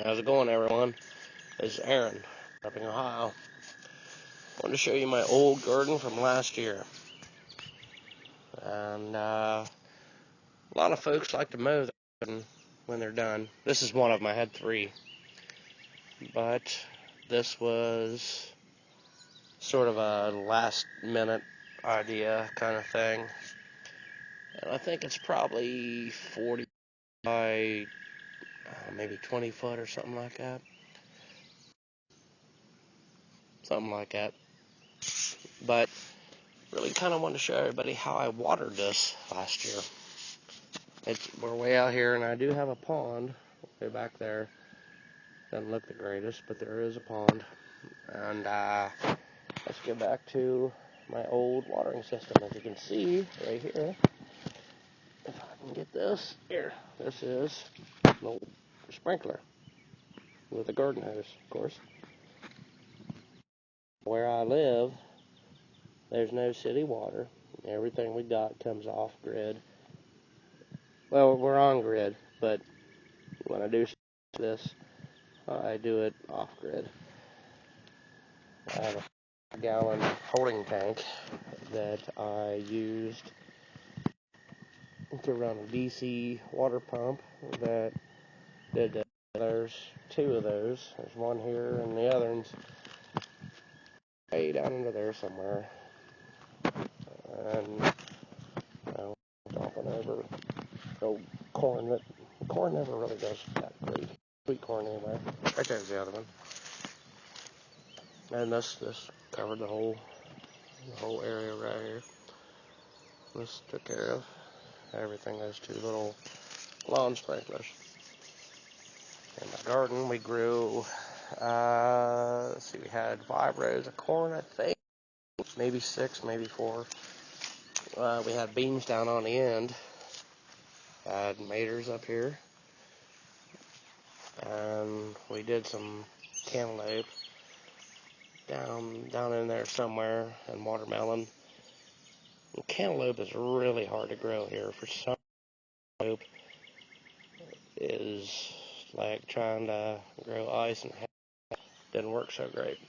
How's it going, everyone? This is Aaron, Repping, Ohio. I wanted to show you my old garden from last year. And a lot of folks like to mow their garden when they're done. This is one of them. I had 3. But this was sort of a last-minute idea kind of thing. And I think it's probably 40 by maybe 20 foot or something like that. Something like that. But really kind of wanted to show everybody how I watered this last year. We're way out here, and I do have a pond way back there. Doesn't look the greatest, but there is a pond. And let's get back to my old watering system. As you can see right here, if I can get this here, this is an old sprinkler with a garden hose, of course. Where I live, there's no city water. Everything we got comes off grid. Well, we're on grid, but when I do this, I do it off grid. I have a gallon holding tank that I used to run a DC water pump that did that. There's 2 of those. There's one here, and the other one's way down under there somewhere. And dropping over old corn. Corn never really goes that great. Sweet corn anyway. Right there's the other one. And this covered the whole area right here. This took care of everything. Those 2 little lawn sprinklers. In my garden, we grew, let's see, we had 5 rows of corn, I think, maybe 6, maybe 4. We had beans down on the end, had maters up here, and we did some cantaloupe down in there somewhere, and watermelon. And cantaloupe is really hard to grow here. For some, cantaloupe is like trying to grow ice and didn't work so great.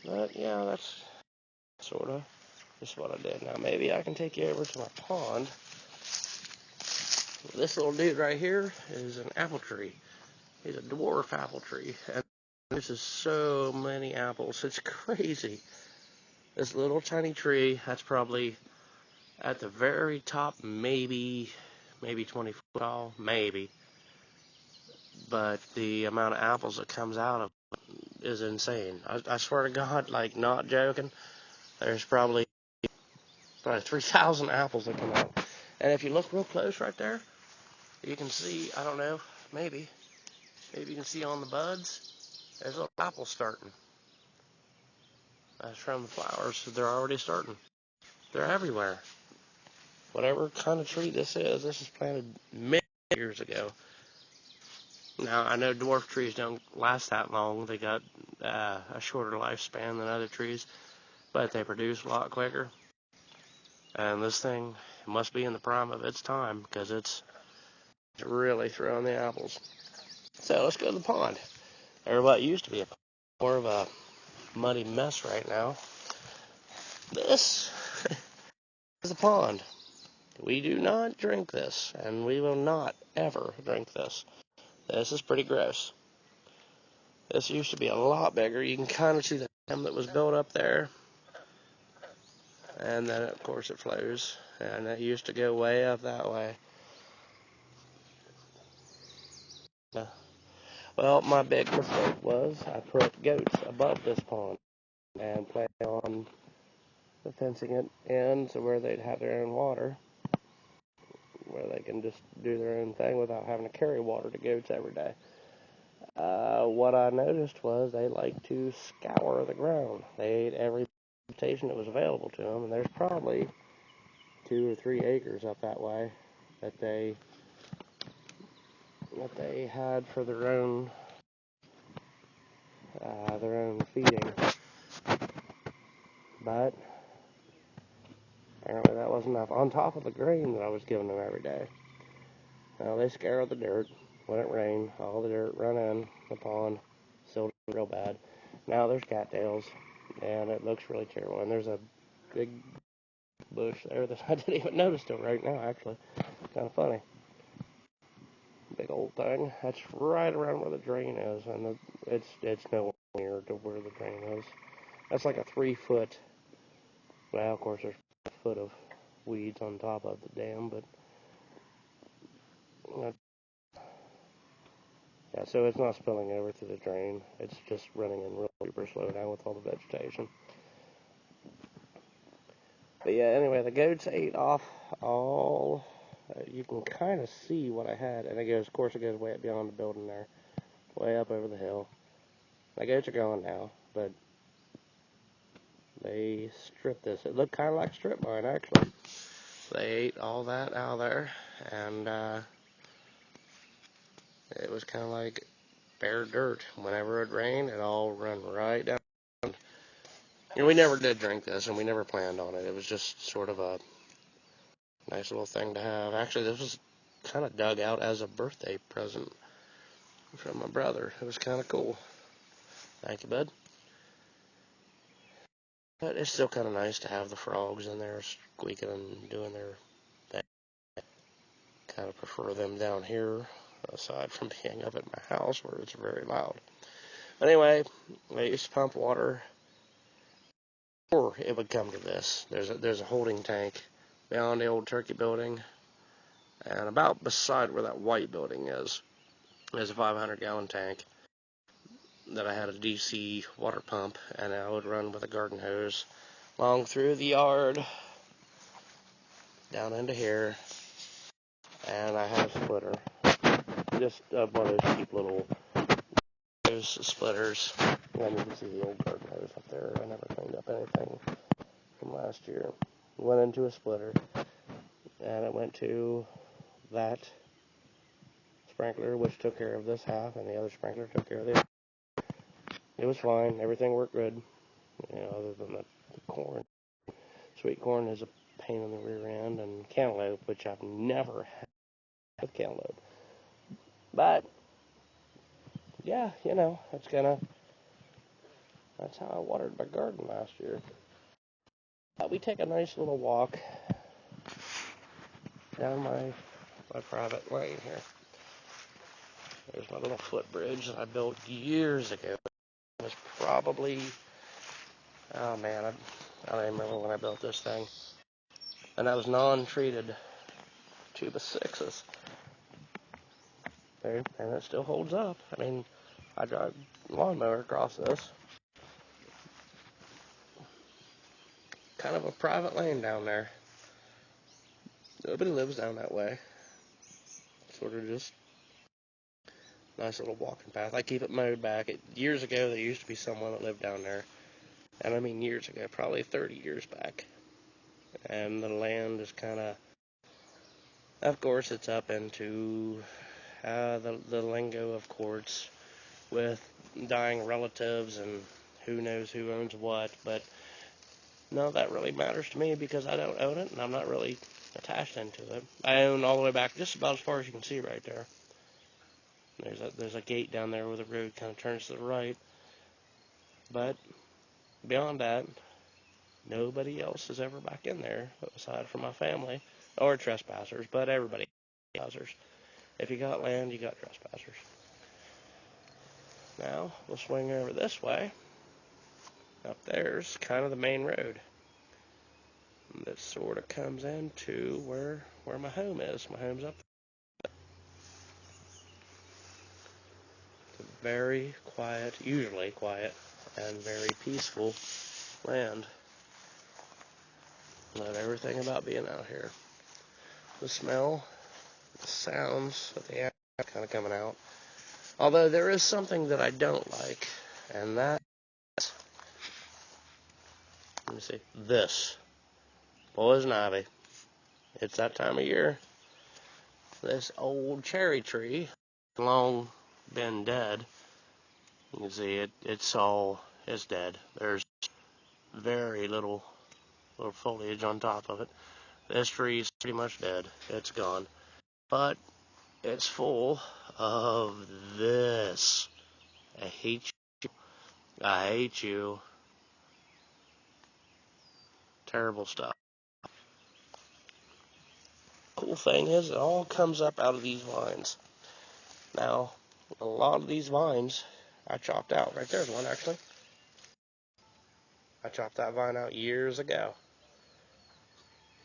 But yeah, that's sort of just what I did. Now maybe I can take you over to my pond. This little dude right here is an apple tree. He's a dwarf apple tree, and this is so many apples. It's crazy. This little tiny tree, that's probably at the very top, maybe 20 foot tall, maybe. But the amount of apples that comes out of it is insane. I swear to God, like, not joking, there's probably 3,000 apples that come out. And if you look real close right there, you can see, I don't know, maybe you can see on the buds, there's little apples starting. That's from the flowers, so they're already starting. They're everywhere. Whatever kind of tree this is planted many years ago. Now, I know dwarf trees don't last that long. They got a shorter lifespan than other trees, but they produce a lot quicker. And this thing must be in the prime of its time, because it's really throwing the apples. So let's go to the pond. Or what used to be more of a muddy mess right now. This is the pond. We do not drink this, and we will not ever drink this. This is pretty gross. This used to be a lot bigger. You can kind of see the dam that was built up there. And then, of course, it flows. And it used to go way up that way. Well, my big mistake was I put goats above this pond and planned on fencing it in to where they'd have their own water, where they can just do their own thing without having to carry water to goats every day. What I noticed was they like to scour the ground. They ate every vegetation that was available to them, and there's probably 2 or 3 acres up that way that they had for their own feeding. But apparently that wasn't enough. On top of the grain that I was giving them every day. Now they scour the dirt. when it rained, all the dirt run in the pond, silted real bad. Now there's cattails, and it looks really terrible. And there's a big bush there that I didn't even notice till right now, actually. Kind of funny. Big old thing. That's right around where the drain is, and it's nowhere near to where the drain is. That's like a 3-foot. Well, of course, there's a foot of weeds on top of the dam, but yeah, so it's not spilling over through the drain. It's just running in real super slow now with all the vegetation. But yeah, anyway, the goats ate off all. You can kind of see what I had, and it goes. Of course, it goes way up beyond the building there, way up over the hill. The goats are gone now, but they stripped this. It looked kind of like strip mine, actually. They ate all that out of there, and it was kind of like bare dirt. Whenever it rained, it all run right down. You know, we never did drink this, and we never planned on it. It was just sort of a nice little thing to have. Actually, this was kind of dug out as a birthday present from my brother. It was kind of cool. Thank you, bud. But it's still kind of nice to have the frogs in there squeaking and doing their thing. Kind of prefer them down here, aside from being up at my house where it's very loud. Anyway, I used to pump water, or it would come to this. There's a holding tank beyond the old turkey building, and about beside where that white building is a 500-gallon tank that I had a DC water pump, and I would run with a garden hose along through the yard, down into here, and I had a splitter, just one of those cheap little splitters. And you can see the old garden hose up there. I never cleaned up anything from last year. Went into a splitter, and it went to that sprinkler, which took care of this half, and the other sprinkler took care of the other. It was fine. Everything worked good, other than the corn. Sweet corn is a pain in the rear end, and cantaloupe, which I've never had with cantaloupe. But yeah, that's how I watered my garden last year. We take a nice little walk down my private lane here. There's my little footbridge that I built years ago. It was probably, oh man, I don't even remember when I built this thing. And that was non-treated 2x6s. And it still holds up. I mean, I drive a lawnmower across this. Kind of a private lane down there. Nobody lives down that way. Sort of just nice little walking path. I keep it mowed back. Years ago, there used to be someone that lived down there. And I mean years ago, probably 30 years back. And the land is kind of course, it's up into the lingo of courts with dying relatives and who knows who owns what. But none of that really matters to me because I don't own it and I'm not really attached into it. I own all the way back just about as far as you can see right there. There's a gate down there where the road kind of turns to the right. But beyond that, nobody else is ever back in there aside from my family or trespassers, but everybody trespassers. If you got land, you got trespassers. Now, we'll swing over this way. Up there's kind of the main road that sort of comes into where my home is. My home's up there. It's a very quiet, usually quiet, and very peaceful land. Love everything about being out here. The smell, the sounds of the air kind of coming out. Although there is something that I don't like, and that's, let me see, this. Poison ivy. It's that time of year. This old cherry tree, long been dead. You can see it's dead. There's very little foliage on top of it. This tree is pretty much dead. It's gone. But it's full of this. I hate you. I hate you. Terrible stuff. Cool thing is, it all comes up out of these vines. Now, a lot of these vines I chopped out. Right there's one, actually. I chopped that vine out years ago.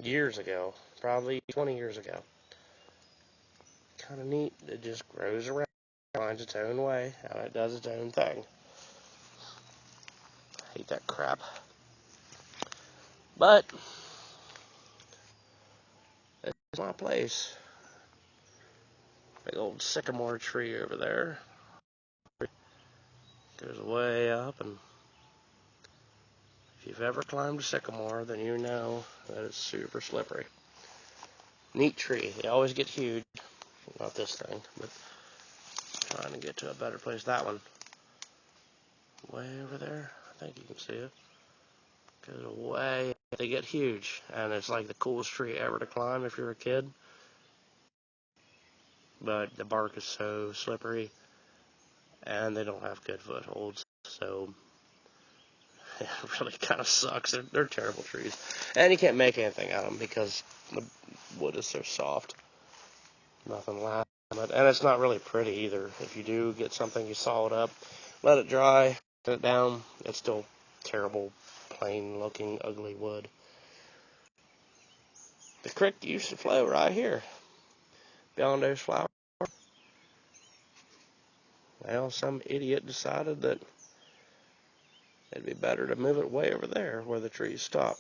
Years ago. Probably 20 years ago. Kind of neat. It just grows around, finds its own way, and it does its own thing. I hate that crap. But, it's my place. Big old sycamore tree over there. Goes way up, and if you've ever climbed a sycamore, then you know that it's super slippery. Neat tree. They always get huge. Not this thing, but trying to get to a better place. That one. Way over there. I think you can see it. Goes way. They get huge, and it's like the coolest tree ever to climb if you're a kid. But the bark is so slippery, and they don't have good footholds, so it really kind of sucks. They're terrible trees, and you can't make anything out of them because the wood is so soft. Nothing lasts on it, and it's not really pretty either. If you do get something, you saw it up, let it dry, set it down. It's still terrible, plain-looking, ugly wood. The creek used to flow right here, beyond those flowers. Well, some idiot decided that it'd be better to move it way over there where the trees stop.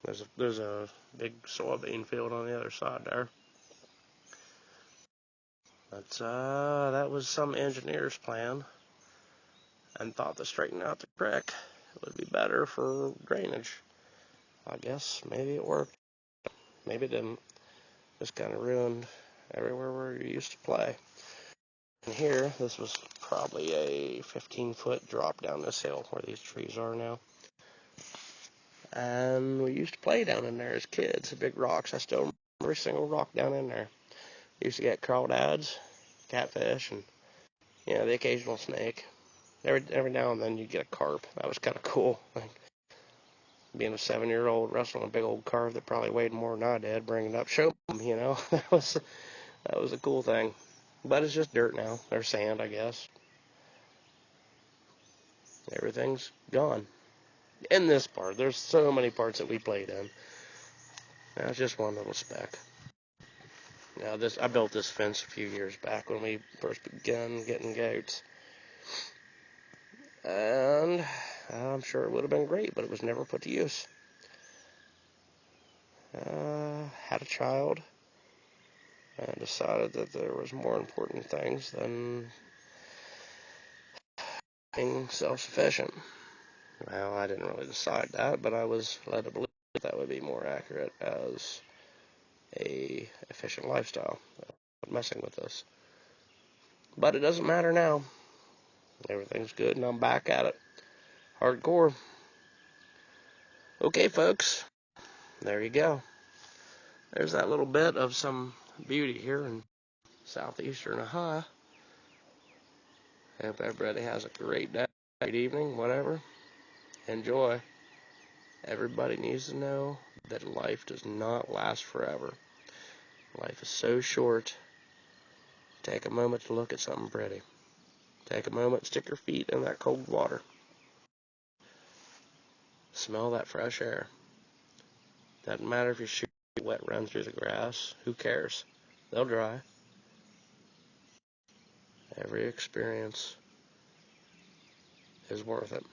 There's a big soybean field on the other side there. But that was some engineer's plan, and thought to straighten out the creek would be better for drainage. I guess maybe it worked. Maybe it didn't. Just kind of ruined everywhere where you used to play. And here, this was probably a 15-foot drop down this hill where these trees are now. And we used to play down in there as kids, the big rocks. I still remember every single rock down in there. Used to get crawdads, catfish, and the occasional snake. Every now and then you'd get a carp. That was kind of cool. Like being a 7-year-old wrestling a big old carp that probably weighed more than I did, bringing it up, show them, that was a cool thing. But it's just dirt now, or sand, I guess. Everything's gone. In this part, there's so many parts that we played in. Now it's just one little speck. Now I built this fence a few years back when we first began getting goats. And I'm sure it would have been great, but it was never put to use. Had a child, and decided that there was more important things than being self-sufficient. Well, I didn't really decide that, but I was led to believe that would be more accurate as a efficient lifestyle. Messing with this. But it doesn't matter now. Everything's good, and I'm back at it. Hardcore. Okay, folks. There you go. There's that little bit of some beauty here in southeastern Ohio. Hope everybody has a great day, great evening, whatever. Enjoy. Everybody needs to know that life does not last forever. Life is so short. Take a moment to look at something pretty. Take a moment to stick your feet in that cold water. Smell that fresh air. Doesn't matter if your shoes are wet, run through the grass. Who cares? They'll dry. Every experience is worth it.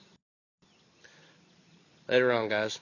Later on, guys.